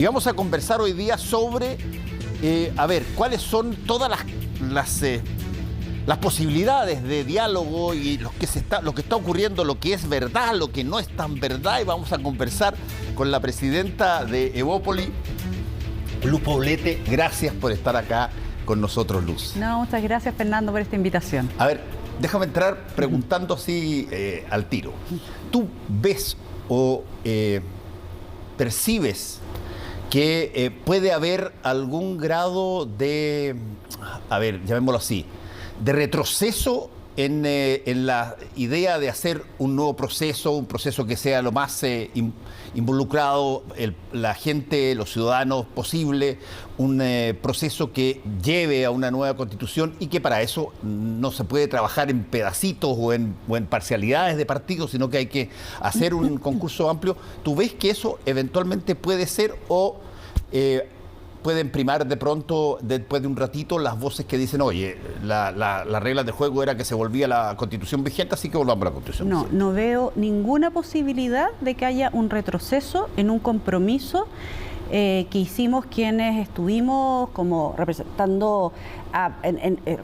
Y vamos a conversar hoy día sobre, cuáles son todas las posibilidades de diálogo y lo que está ocurriendo, lo que es verdad, lo que no es tan verdad. Y vamos a conversar con la presidenta de Evópoli, Luz Poblete. Gracias por estar acá con nosotros, Luz. No, muchas gracias, Fernando, por esta invitación. A ver, déjame entrar preguntando así al tiro. ¿Tú ves o percibes que puede haber algún grado de, llamémoslo así, de retroceso en la idea de hacer un nuevo proceso, un proceso que sea lo más involucrado la gente, los ciudadanos posible, un proceso que lleve a una nueva constitución y que para eso no se puede trabajar en pedacitos o en parcialidades de partidos, sino que hay que hacer un concurso amplio? ¿Tú ves que eso eventualmente puede ser o pueden primar de pronto, después de un ratito, las voces que dicen, oye, la regla del juego era que se volvía la constitución vigente, así que volvamos a la constitución vigente? No veo ninguna posibilidad de que haya un retroceso en un compromiso que hicimos quienes estuvimos como representando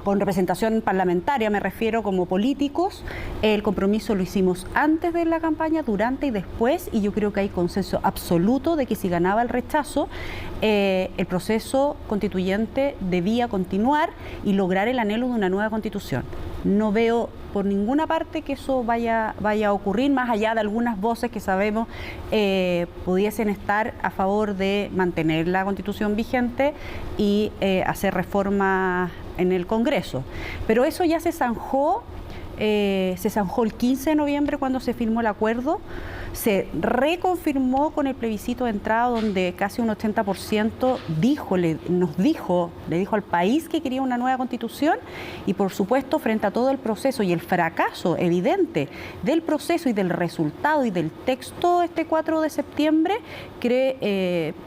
con representación parlamentaria, me refiero como políticos. El compromiso lo hicimos antes de la campaña, durante y después, y yo creo que hay consenso absoluto de que si ganaba el rechazo, el proceso constituyente debía continuar y lograr el anhelo de una nueva constitución. No veo por ninguna parte que eso vaya a ocurrir, más allá de algunas voces que sabemos pudiesen estar a favor de mantener la constitución vigente y hacer reformas en el Congreso. Pero eso ya se zanjó el 15 de noviembre cuando se firmó el acuerdo. Se reconfirmó con el plebiscito de entrada, donde casi un 80% le dijo al país que quería una nueva constitución. Y por supuesto, frente a todo el proceso y el fracaso evidente del proceso y del resultado y del texto este 4 de septiembre,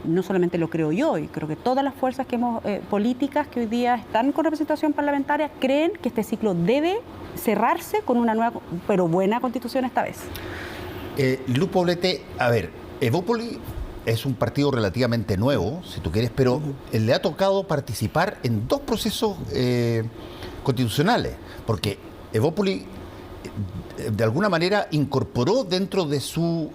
no solamente lo creo yo, y creo que todas las fuerzas políticas que hoy día están con representación parlamentaria creen que este ciclo debe cerrarse con una nueva, pero buena constitución esta vez. Luz Poblete, Evópoli es un partido relativamente nuevo, si tú quieres, pero le ha tocado participar en dos procesos constitucionales, porque Evópoli de alguna manera incorporó dentro de su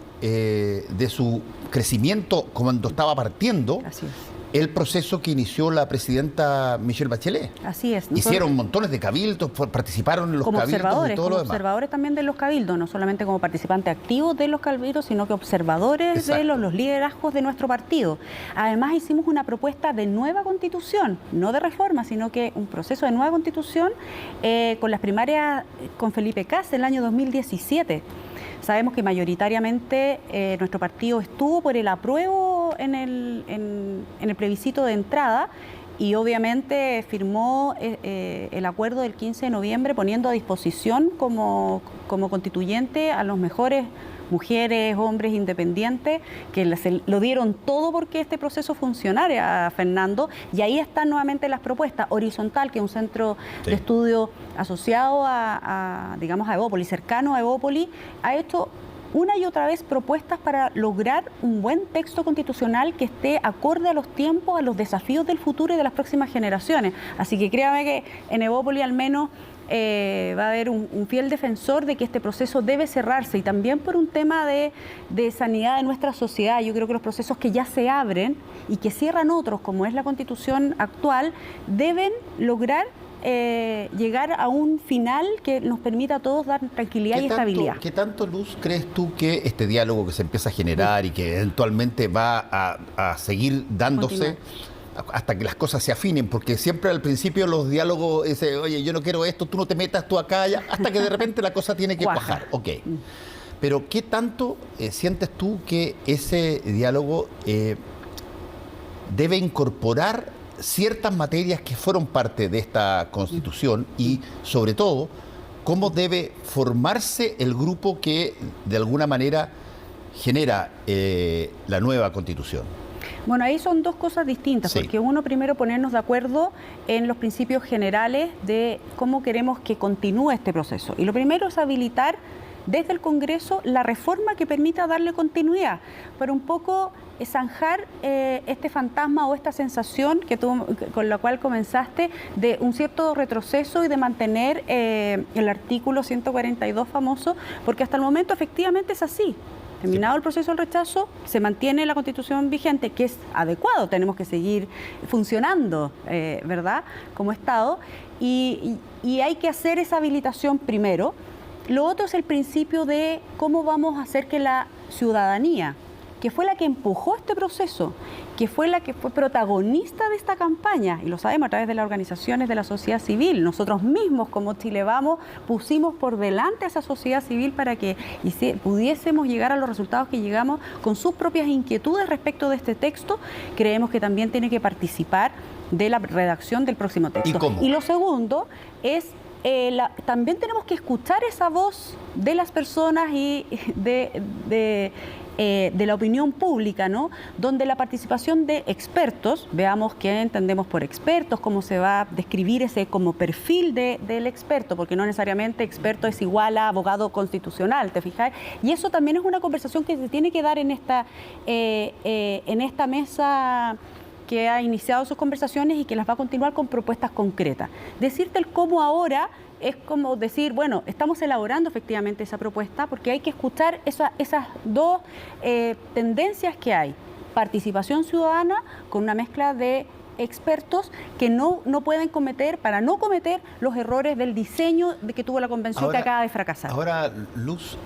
crecimiento cuando estaba partiendo. Así es. El proceso que inició la presidenta Michelle Bachelet. Así es. Hicieron montones de cabildos, participaron en los cabildos y todo lo demás. Como observadores también de los cabildos, no solamente como participantes activos de los cabildos, sino que observadores. Exacto. De los liderazgos de nuestro partido. Además hicimos una propuesta de nueva constitución, no de reforma, sino que un proceso de nueva constitución con las primarias con Felipe Kast en el año 2017. Sabemos que mayoritariamente nuestro partido estuvo por el apruebo en el plebiscito de entrada y obviamente firmó el acuerdo del 15 de noviembre poniendo a disposición como constituyente a los mejores mujeres, hombres independientes, que lo dieron todo porque este proceso funcionara, Fernando, y ahí están nuevamente las propuestas. Horizontal, que es un centro de estudio asociado a Evópoli, cercano a Evópoli, ha hecho una y otra vez propuestas para lograr un buen texto constitucional que esté acorde a los tiempos, a los desafíos del futuro y de las próximas generaciones. Así que créame que en Evópoli al menos va a haber un fiel defensor de que este proceso debe cerrarse, y también por un tema de sanidad de nuestra sociedad. Yo creo que los procesos que ya se abren y que cierran otros, como es la Constitución actual, deben lograr llegar a un final que nos permita a todos dar tranquilidad y estabilidad. ¿Qué tanto, Luz, crees tú que este diálogo que se empieza a generar y que eventualmente va a seguir dándose hasta que las cosas se afinen? Porque siempre al principio los diálogos dicen, oye, yo no quiero esto, tú no te metas, tú acá, allá, hasta que de repente la cosa tiene que cuajar. Ok. Pero ¿qué tanto sientes tú que ese diálogo debe incorporar ciertas materias que fueron parte de esta Constitución y, sobre todo, cómo debe formarse el grupo que de alguna manera genera la nueva Constitución? Bueno, ahí son dos cosas distintas, sí. Porque uno, primero, ponernos de acuerdo en los principios generales de cómo queremos que continúe este proceso. Y lo primero es habilitar desde el Congreso la reforma que permita darle continuidad, para un poco zanjar este fantasma o esta sensación con la cual comenzaste de un cierto retroceso y de mantener el artículo 142 famoso, porque hasta el momento efectivamente es así. Terminado el proceso del rechazo, se mantiene la Constitución vigente, que es adecuado, tenemos que seguir funcionando, ¿verdad?, como Estado, y hay que hacer esa habilitación primero. Lo otro es el principio de cómo vamos a hacer que la ciudadanía, que fue la que empujó este proceso, que fue la que fue protagonista de esta campaña, y lo sabemos a través de las organizaciones de la sociedad civil, nosotros mismos como Chile Vamos pusimos por delante a esa sociedad civil para que pudiésemos llegar a los resultados que llegamos con sus propias inquietudes respecto de este texto. Creemos que también tiene que participar de la redacción del próximo texto. ¿Y cómo? Y lo segundo es también tenemos que escuchar esa voz de las personas y de la opinión pública, ¿no?, donde la participación de expertos, veamos qué entendemos por expertos, cómo se va a describir ese como perfil del experto, porque no necesariamente experto es igual a abogado constitucional, ¿te fijas? Y eso también es una conversación que se tiene que dar en esta mesa que ha iniciado sus conversaciones y que las va a continuar con propuestas concretas. Decirte el cómo ahora es como decir, bueno, estamos elaborando efectivamente esa propuesta porque hay que escuchar esas dos tendencias que hay. Participación ciudadana con una mezcla de expertos que no pueden cometer, para no cometer los errores del diseño que tuvo la convención que acaba de fracasar. Ahora, Luz,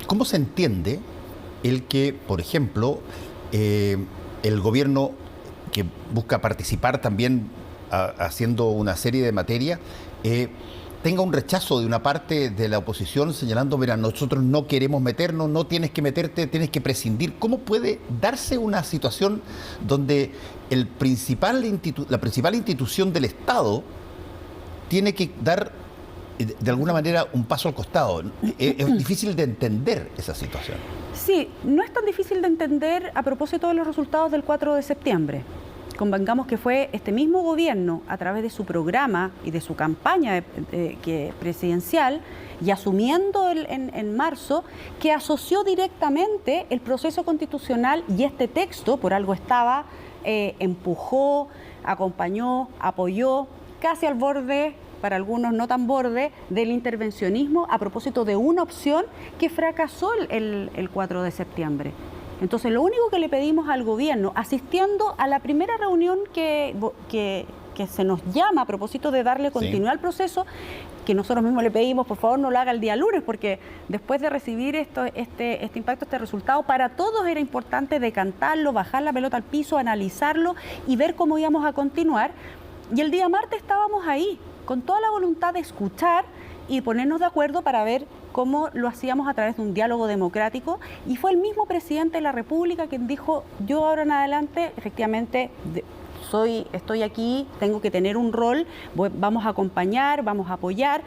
¿cómo se entiende el que, por ejemplo, el gobierno que busca participar también haciendo una serie de materias, tenga un rechazo de una parte de la oposición señalando, mira, nosotros no queremos meternos, no tienes que meterte, tienes que prescindir? ¿Cómo puede darse una situación donde la principal institución del Estado tiene que dar de alguna manera un paso al costado? Es difícil de entender esa situación. Sí, no es tan difícil de entender a propósito de los resultados del 4 de septiembre. Convengamos que fue este mismo gobierno, a través de su programa y de su campaña presidencial, y asumiendo en marzo, que asoció directamente el proceso constitucional y este texto, por algo estaba, empujó, acompañó, apoyó, casi al borde, para algunos no tan borde, del intervencionismo a propósito de una opción que fracasó el 4 de septiembre. Entonces, lo único que le pedimos al gobierno, asistiendo a la primera reunión que se nos llama a propósito de darle continuidad al proceso, que nosotros mismos le pedimos, por favor, no lo haga el día lunes, porque después de recibir este impacto, este resultado, para todos era importante decantarlo, bajar la pelota al piso, analizarlo y ver cómo íbamos a continuar. Y el día martes estábamos ahí, con toda la voluntad de escuchar y ponernos de acuerdo para ver cómo lo hacíamos a través de un diálogo democrático, y fue el mismo presidente de la República quien dijo, yo ahora en adelante efectivamente estoy aquí, tengo que tener un rol, vamos a acompañar, vamos a apoyar,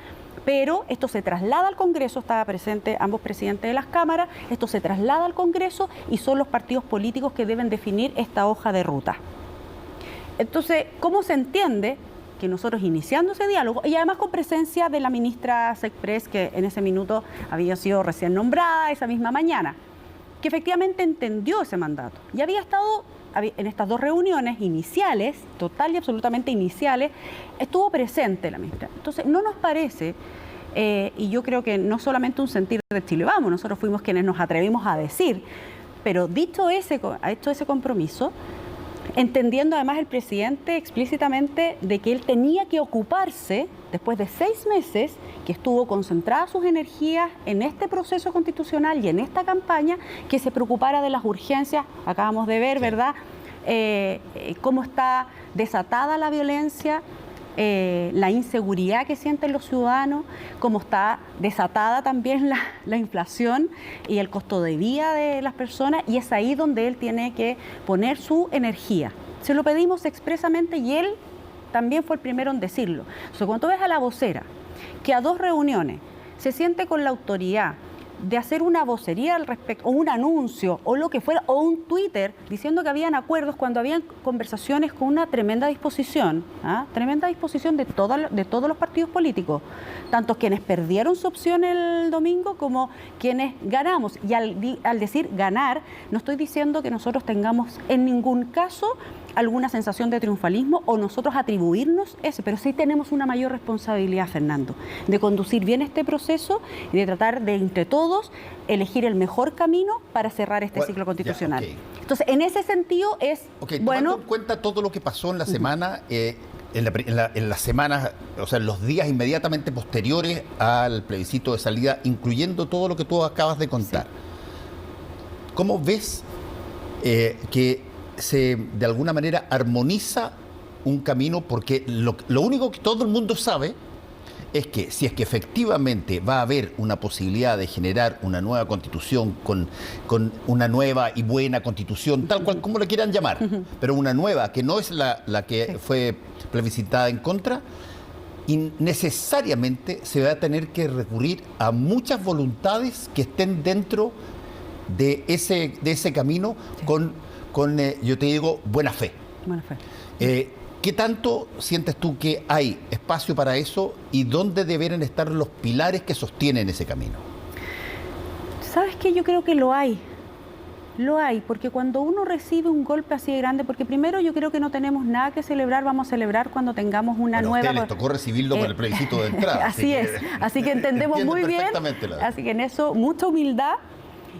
pero esto se traslada al Congreso, estaba presente ambos presidentes de las cámaras, esto se traslada al Congreso y son los partidos políticos que deben definir esta hoja de ruta. Entonces, ¿cómo se entiende que nosotros iniciando ese diálogo, y además con presencia de la ministra Sexpress, que en ese minuto había sido recién nombrada esa misma mañana, que efectivamente entendió ese mandato y había estado en estas dos reuniones iniciales, total y absolutamente iniciales, estuvo presente la ministra? Entonces, no nos parece, y yo creo que no solamente un sentir de Chile Vamos, nosotros fuimos quienes nos atrevimos a decir, pero hecho ese compromiso, entendiendo además el presidente explícitamente de que él tenía que ocuparse, después de 6 meses que estuvo concentrada sus energías en este proceso constitucional y en esta campaña, que se preocupara de las urgencias. Acabamos de ver, ¿verdad?, cómo está desatada la violencia, la inseguridad que sienten los ciudadanos, cómo está desatada también la inflación y el costo de vida de las personas, y es ahí donde él tiene que poner su energía. Se lo pedimos expresamente y él también fue el primero en decirlo. Entonces, cuando tú ves a la vocera que a 2 reuniones se siente con la autoridad de hacer una vocería al respecto, o un anuncio, o lo que fuera, o un Twitter, diciendo que habían acuerdos cuando habían conversaciones con una tremenda disposición, tremenda disposición de todos los partidos políticos, tanto quienes perdieron su opción el domingo como quienes ganamos. Y al decir ganar, no estoy diciendo que nosotros tengamos en ningún caso alguna sensación de triunfalismo o nosotros atribuirnos ese, pero sí tenemos una mayor responsabilidad, Fernando, de conducir bien este proceso y de tratar de, entre todos, elegir el mejor camino para cerrar este ciclo constitucional. Ya, okay. Entonces, en ese sentido es bueno... Tomando en cuenta todo lo que pasó en la semana, en las semanas, o sea, en los días inmediatamente posteriores al plebiscito de salida, incluyendo todo lo que tú acabas de contar, sí. ¿Cómo ves que se de alguna manera armoniza un camino? Porque lo único que todo el mundo sabe es que si es que efectivamente va a haber una posibilidad de generar una nueva constitución con una nueva y buena constitución, tal cual como le quieran llamar, pero una nueva que no es la que fue plebiscitada en contra, y necesariamente se va a tener que recurrir a muchas voluntades que estén dentro de ese camino, sí. con yo te digo, buena fe. Buena fe. ¿Qué tanto sientes tú que hay espacio para eso y dónde deberían estar los pilares que sostienen ese camino? ¿Sabes qué? Yo creo que lo hay. Lo hay, porque cuando uno recibe un golpe así de grande, porque primero yo creo que no tenemos nada que celebrar, vamos a celebrar cuando tengamos una nueva... A usted les tocó recibirlo con el plebiscito de entrada. Así que entendemos muy bien. Así que en eso mucha humildad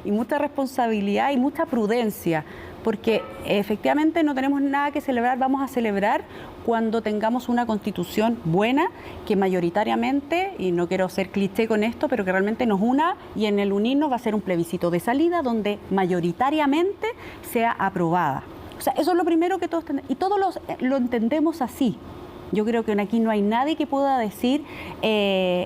y mucha responsabilidad y mucha prudencia, porque efectivamente no tenemos nada que celebrar, vamos a celebrar cuando tengamos una constitución buena, que mayoritariamente, y no quiero ser cliché con esto, pero que realmente nos una, y en el unirnos va a ser un plebiscito de salida donde mayoritariamente sea aprobada. O sea, eso es lo primero que todos tenemos, y todos lo entendemos así. Yo creo que aquí no hay nadie que pueda decir,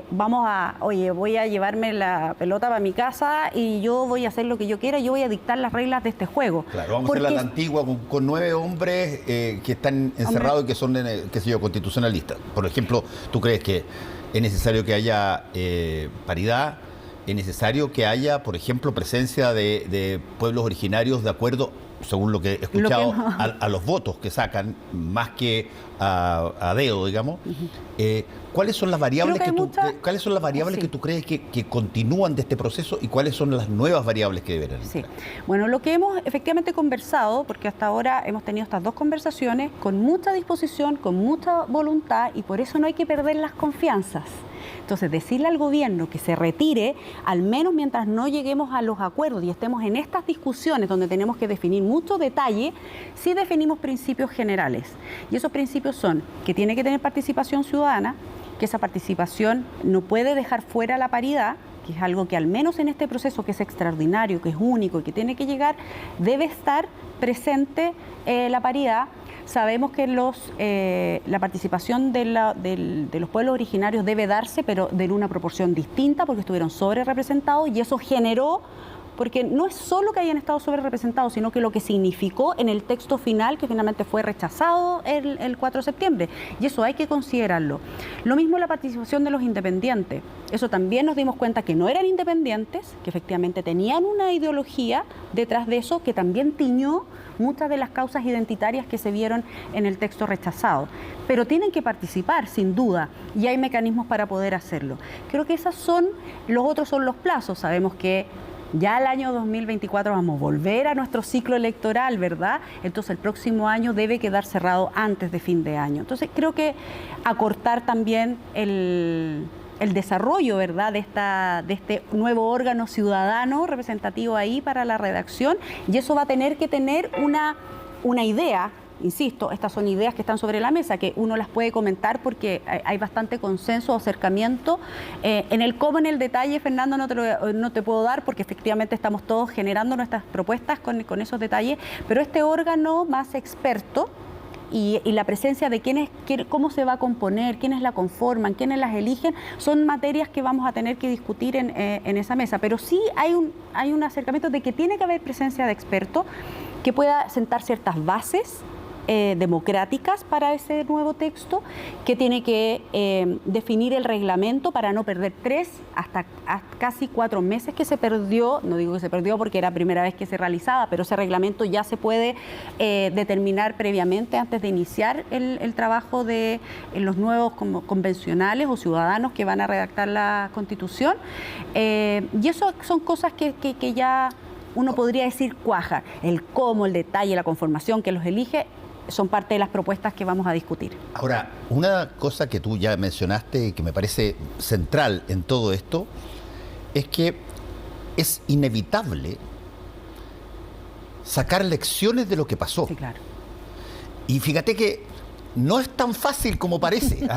voy a llevarme la pelota para mi casa y yo voy a hacer lo que yo quiera, yo voy a dictar las reglas de este juego. Claro, vamos a hacer la antigua con 9 hombres que están encerrados y que son, qué sé yo, constitucionalistas. Por ejemplo, ¿tú crees que es necesario que haya paridad? ¿Es necesario que haya, por ejemplo, presencia de pueblos originarios de acuerdo, según lo que he escuchado, a los votos que sacan, más que a dedo, digamos? ¿Cuáles son las variables que tú crees que continúan de este proceso y cuáles son las nuevas variables que deberán entrar? Sí. Bueno, lo que hemos efectivamente conversado, porque hasta ahora hemos tenido estas 2 conversaciones con mucha disposición, con mucha voluntad, y por eso no hay que perder las confianzas. Entonces, decirle al gobierno que se retire, al menos mientras no lleguemos a los acuerdos y estemos en estas discusiones donde tenemos que definir mucho detalle, sí definimos principios generales. Y esos principios son que tiene que tener participación ciudadana, que esa participación no puede dejar fuera la paridad, que es algo que al menos en este proceso que es extraordinario, que es único y que tiene que llegar, debe estar presente la paridad. Sabemos que la participación de los pueblos originarios debe darse, pero de una proporción distinta, porque estuvieron sobre representados, y eso generó, porque no es solo que hayan estado sobre representados, sino que lo que significó en el texto final, que finalmente fue rechazado el 4 de septiembre, y eso hay que considerarlo. Lo mismo la participación de los independientes, eso también nos dimos cuenta que no eran independientes, que efectivamente tenían una ideología detrás de eso, que también tiñó muchas de las causas identitarias que se vieron en el texto rechazado. Pero tienen que participar, sin duda, y hay mecanismos para poder hacerlo. Creo que los otros son los plazos. Sabemos que ya el año 2024 vamos a volver a nuestro ciclo electoral, ¿verdad? Entonces el próximo año debe quedar cerrado antes de fin de año. Entonces creo que acortar también el desarrollo, ¿verdad?, de este nuevo órgano ciudadano representativo ahí para la redacción, y eso va a tener que tener una idea. Insisto, estas son ideas que están sobre la mesa, que uno las puede comentar porque hay bastante consenso o acercamiento. En el cómo, en el detalle, Fernando, no te puedo dar, porque efectivamente estamos todos generando nuestras propuestas con esos detalles, pero este órgano más experto y la presencia de cómo se va a componer, quiénes la conforman, quiénes las eligen, son materias que vamos a tener que discutir en esa mesa. Pero sí hay un acercamiento de que tiene que haber presencia de expertos que pueda sentar ciertas bases democráticas para ese nuevo texto, que tiene que definir el reglamento para no perder 3 hasta casi 4 meses que se perdió. No digo que se perdió porque era la primera vez que se realizaba, pero ese reglamento ya se puede determinar previamente antes de iniciar el trabajo de los nuevos convencionales o ciudadanos que van a redactar la Constitución. Y eso son cosas que ya uno podría decir cuaja. El cómo, el detalle, la conformación que los elige son parte de las propuestas que vamos a discutir. Ahora, una cosa que tú ya mencionaste y que me parece central en todo esto es que es inevitable sacar lecciones de lo que pasó. Sí, claro. Y fíjate que no es tan fácil como parece.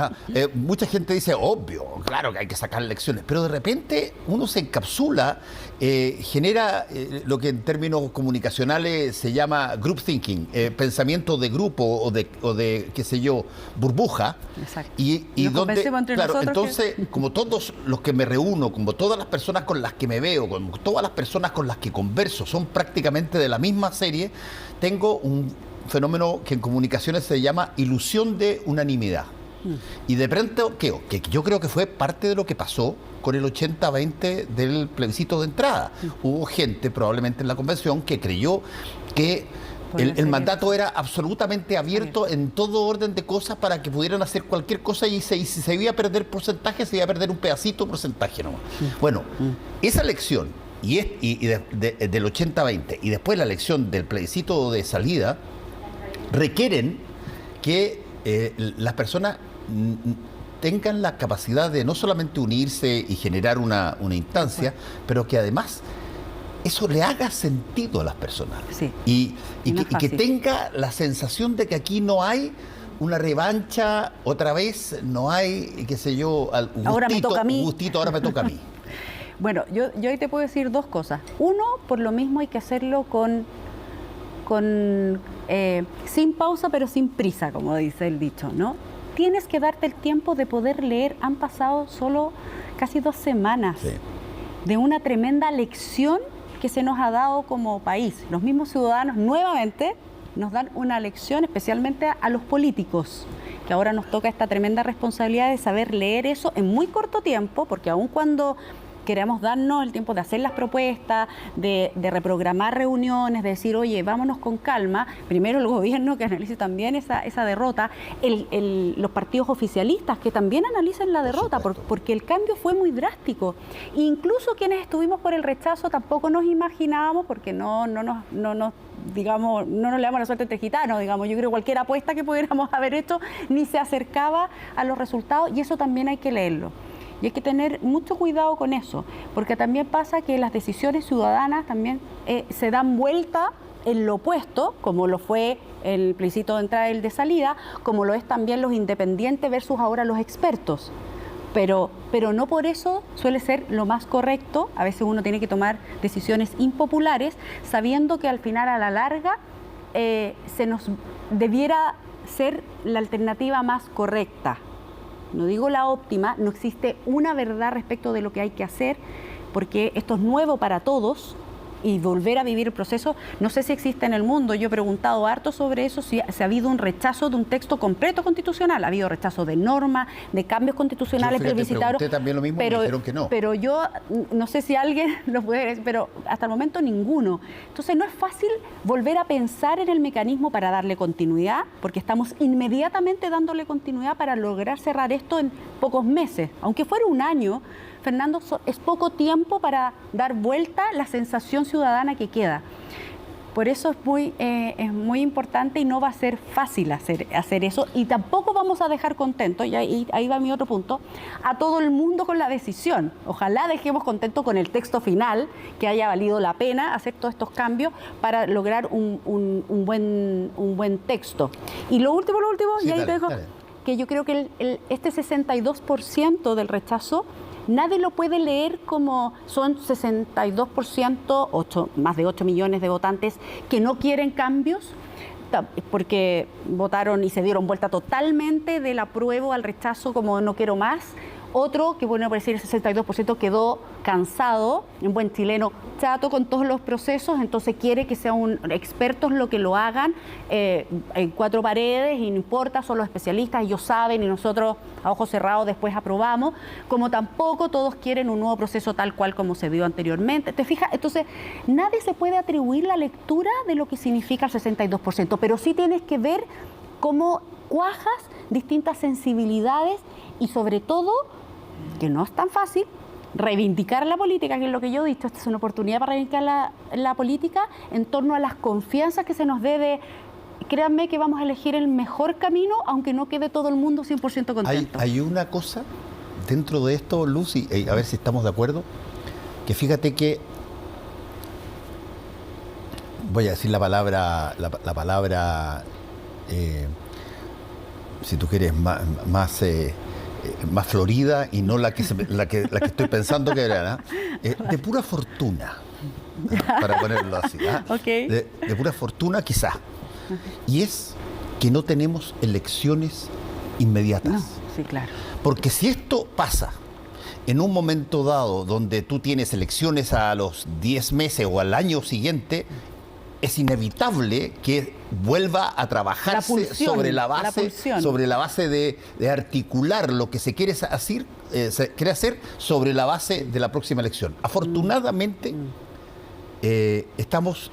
Mucha gente dice, obvio, claro que hay que sacar lecciones, pero de repente uno se encapsula, genera lo que en términos comunicacionales se llama group thinking, pensamiento de grupo o de qué sé yo, burbuja. Exacto. Y donde, claro, entonces, como todos los que me reúno, como todas las personas con las que me veo, como todas las personas con las que converso, son prácticamente de la misma serie, tengo un fenómeno que en comunicaciones se llama ilusión de unanimidad. Y de pronto, que yo creo que fue parte de lo que pasó con el 80-20 del plebiscito de entrada. Hubo gente, probablemente en la convención, que creyó que el mandato era absolutamente abierto en todo orden de cosas para que pudieran hacer cualquier cosa, y si se iba a perder porcentaje, se iba a perder un pedacito porcentaje nomás. Bueno, esa elección del 80-20 y después la elección del plebiscito de salida requieren que las personas tengan la capacidad de no solamente unirse y generar una instancia, pero que además eso le haga sentido a las personas. Sí. Y que tenga la sensación de que aquí no hay una revancha otra vez, no hay, qué sé yo, ahora me toca a mí. Gustito, ahora me toca a mí. Bueno, yo ahí te puedo decir 2 cosas. Uno, por lo mismo hay que hacerlo sin pausa pero sin prisa, como dice el dicho, ¿no? Tienes que darte el tiempo de poder leer. Han pasado solo casi 2 semanas de una tremenda lección que se nos ha dado como país. Los mismos ciudadanos nuevamente nos dan una lección, especialmente a los políticos, que ahora nos toca esta tremenda responsabilidad de saber leer eso en muy corto tiempo, porque aun cuando queremos darnos el tiempo de hacer las propuestas, de reprogramar reuniones, de decir, oye, vámonos con calma. Primero el gobierno que analice también esa derrota, los partidos oficialistas que también analicen la derrota, porque el cambio fue muy drástico. Incluso quienes estuvimos por el rechazo tampoco nos imaginábamos, porque no nos le damos la suerte entre gitanos, digamos. Yo creo que cualquier apuesta que pudiéramos haber hecho ni se acercaba a los resultados, y eso también hay que leerlo. Y hay que tener mucho cuidado con eso, porque también pasa que las decisiones ciudadanas también se dan vuelta en lo opuesto, como lo fue el plebiscito de entrada y el de salida, como lo es también los independientes versus ahora los expertos. Pero no por eso suele ser lo más correcto. A veces uno tiene que tomar decisiones impopulares, sabiendo que al final, a la larga, se nos debiera ser la alternativa más correcta. No digo la óptima, no existe una verdad respecto de lo que hay que hacer, porque esto es nuevo para todos, y volver a vivir el proceso, no sé si existe en el mundo. Yo he preguntado harto sobre eso, si ha habido un rechazo de un texto completo constitucional. Ha habido rechazo de normas, de cambios constitucionales plebiscitarios. Pregunté también lo mismo, pero me dijeron que no. Pero yo no sé si alguien lo puede decir, pero hasta el momento ninguno. Entonces no es fácil volver a pensar en el mecanismo para darle continuidad, porque estamos inmediatamente dándole continuidad para lograr cerrar esto en pocos meses. Aunque fuera un año, Fernando, es poco tiempo para dar vuelta la sensación ciudadana que queda. Por eso es muy importante, y no va a ser fácil hacer eso, y tampoco vamos a dejar contento, y ahí va mi otro punto, a todo el mundo con la decisión. Ojalá dejemos contento con el texto final, que haya valido la pena hacer todos estos cambios para lograr un buen texto. Y lo último, sí, y ahí te dejo, que yo creo que este 62% del rechazo, nadie lo puede leer como son 62%, más de 8 millones de votantes que no quieren cambios, porque votaron y se dieron vuelta totalmente del apruebo al rechazo, como no quiero más, Otro, que bueno, por decir el 62% quedó cansado, en buen chileno, chato con todos los procesos, entonces quiere que sean expertos lo que lo hagan en cuatro paredes y no importa, son los especialistas, ellos saben y nosotros a ojos cerrados después aprobamos, como tampoco todos quieren un nuevo proceso tal cual como se dio anteriormente. ¿Te fijas? Entonces, nadie se puede atribuir la lectura de lo que significa el 62%, pero sí tienes que ver cómo cuajas distintas sensibilidades y sobre todo, que no es tan fácil, reivindicar la política, que es lo que yo he dicho, esta es una oportunidad para reivindicar la política en torno a las confianzas que se nos debe. Créanme que vamos a elegir el mejor camino, aunque no quede todo el mundo 100% contento. Hay una cosa dentro de esto, Lucy, a ver si estamos de acuerdo, que fíjate que voy a decir la palabra, si tú quieres, más florida y no la que estoy pensando que era, de pura fortuna, para ponerlo así, Okay. de pura fortuna quizás, y es que no tenemos elecciones inmediatas. No, sí, claro. Porque si esto pasa en un momento dado donde tú tienes elecciones a los 10 meses o al año siguiente, es inevitable que vuelva a trabajarse sobre la base de articular lo que se quiere hacer sobre la base de la próxima elección. Afortunadamente, estamos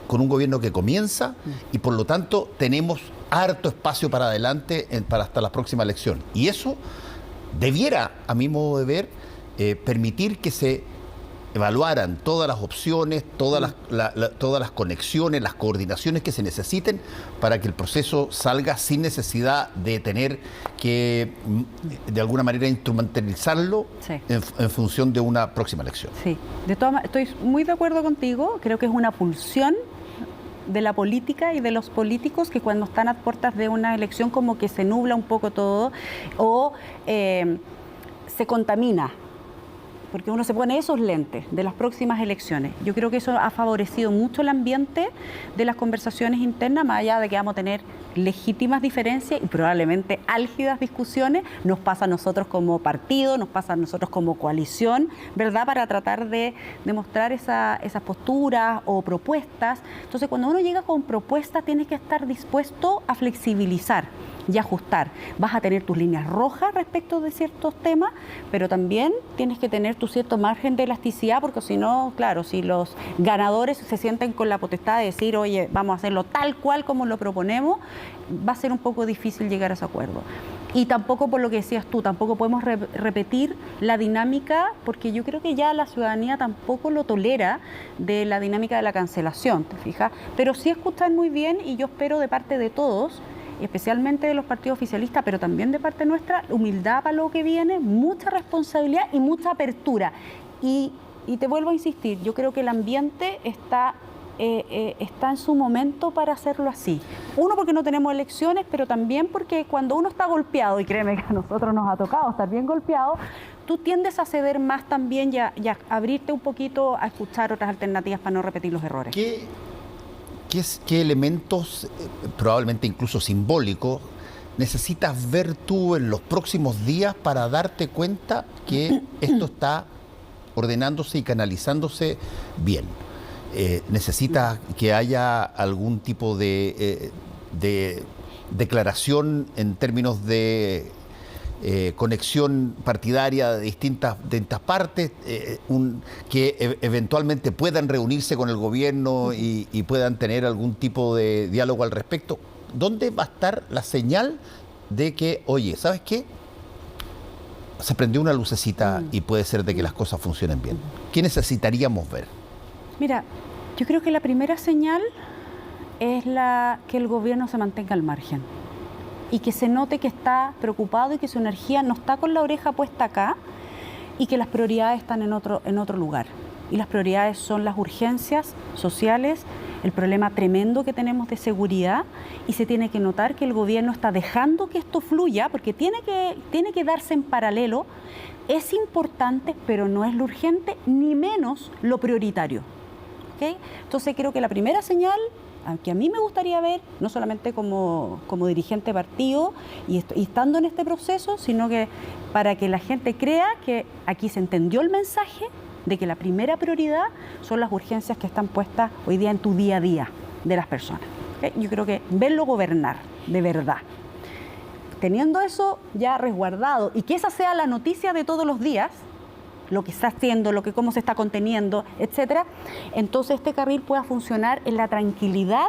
con un gobierno que comienza y por lo tanto tenemos harto espacio para adelante para hasta la próxima elección. Y eso debiera, a mi modo de ver, permitir que se evaluaran todas las opciones, todas las conexiones, las coordinaciones que se necesiten para que el proceso salga sin necesidad de tener que, de alguna manera, instrumentalizarlo en función de una próxima elección. Sí, de todas maneras, estoy muy de acuerdo contigo, creo que es una pulsión de la política y de los políticos que cuando están a puertas de una elección como que se nubla un poco todo o se contamina, porque uno se pone esos lentes de las próximas elecciones. Yo creo que eso ha favorecido mucho el ambiente de las conversaciones internas, más allá de que vamos a tener legítimas diferencias y probablemente álgidas discusiones. Nos pasa a nosotros como partido, nos pasa a nosotros como coalición, ¿verdad?, para tratar de demostrar esas posturas o propuestas. Entonces, cuando uno llega con propuestas, tienes que estar dispuesto a flexibilizar y ajustar. Vas a tener tus líneas rojas respecto de ciertos temas, pero también tienes que tener tu cierto margen de elasticidad, porque si no, claro, si los ganadores se sienten con la potestad de decir, oye, vamos a hacerlo tal cual como lo proponemos, va a ser un poco difícil llegar a ese acuerdo. Y tampoco, por lo que decías tú, tampoco podemos repetir la dinámica, porque yo creo que ya la ciudadanía tampoco lo tolera, de la dinámica de la cancelación, ¿te fijas? Pero sí escuchar muy bien, y yo espero de parte de todos, especialmente de los partidos oficialistas, pero también de parte nuestra, humildad para lo que viene, mucha responsabilidad y mucha apertura. Y te vuelvo a insistir, yo creo que el ambiente está en su momento para hacerlo así. Uno, porque no tenemos elecciones, pero también porque cuando uno está golpeado, y créeme que a nosotros nos ha tocado estar bien golpeado, tú tiendes a ceder más también y a abrirte un poquito a escuchar otras alternativas para no repetir los errores. ¿Qué elementos, probablemente incluso simbólicos, necesitas ver tú en los próximos días para darte cuenta que esto está ordenándose y canalizándose bien? ¿Necesitas que haya algún tipo de declaración en términos de conexión partidaria de distintas partes, que eventualmente puedan reunirse con el gobierno y puedan tener algún tipo de diálogo al respecto? ¿Dónde va a estar la señal de que, oye, ¿sabes qué? Se prendió una lucecita y puede ser de que las cosas funcionen bien? ¿Qué necesitaríamos ver? Mira, yo creo que la primera señal es que el gobierno se mantenga al margen y que se note que está preocupado y que su energía no está con la oreja puesta acá y que las prioridades están en otro lugar. Y las prioridades son las urgencias sociales, el problema tremendo que tenemos de seguridad, y se tiene que notar que el gobierno está dejando que esto fluya, porque tiene que darse en paralelo. Es importante, pero no es lo urgente, ni menos lo prioritario. ¿Okay? Entonces creo que la primera señal, que a mí me gustaría ver, no solamente como dirigente de partido y estando en este proceso, sino que para que la gente crea que aquí se entendió el mensaje de que la primera prioridad son las urgencias que están puestas hoy día en tu día a día de las personas. ¿Okay? Yo creo que verlo gobernar, de verdad. Teniendo eso ya resguardado y que esa sea la noticia de todos los días, lo que está haciendo, cómo se está conteniendo, etcétera, entonces este carril pueda funcionar en la tranquilidad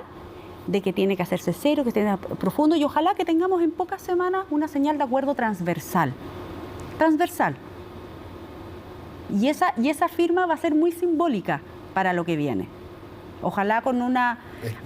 de que tiene que hacerse serio, que tiene profundo, y ojalá que tengamos en pocas semanas una señal de acuerdo transversal. Transversal. Y esa firma va a ser muy simbólica para lo que viene. Ojalá con una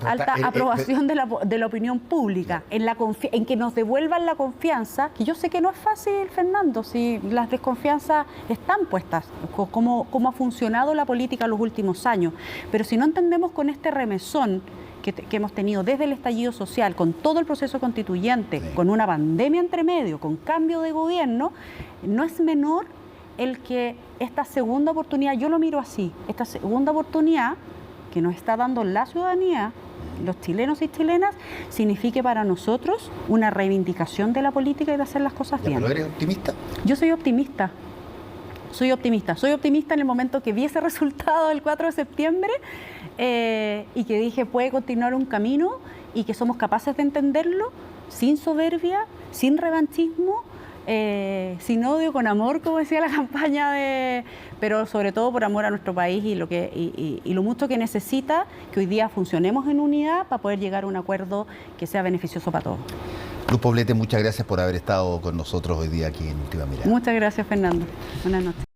alta aprobación de la opinión pública, en que nos devuelvan la confianza, que yo sé que no es fácil, Fernando, si las desconfianzas están puestas, cómo ha funcionado la política en los últimos años, pero si no entendemos con este remesón que hemos tenido desde el estallido social, con todo el proceso constituyente, sí, con una pandemia entre medio, con cambio de gobierno, no es menor el que esta segunda oportunidad, yo lo miro así, esta segunda oportunidad que nos está dando la ciudadanía, los chilenos y chilenas, signifique para nosotros una reivindicación de la política y de hacer las cosas bien. ¿Pero eres optimista? Yo soy optimista. Soy optimista en el momento que vi ese resultado del 4 de septiembre y que dije puede continuar un camino y que somos capaces de entenderlo sin soberbia, sin revanchismo, sin odio, con amor, como decía la campaña, pero sobre todo por amor a nuestro país y lo mucho que necesita que hoy día funcionemos en unidad para poder llegar a un acuerdo que sea beneficioso para todos. Luz Poblete, muchas gracias por haber estado con nosotros hoy día aquí en Última Mirada. Muchas gracias, Fernando. Buenas noches.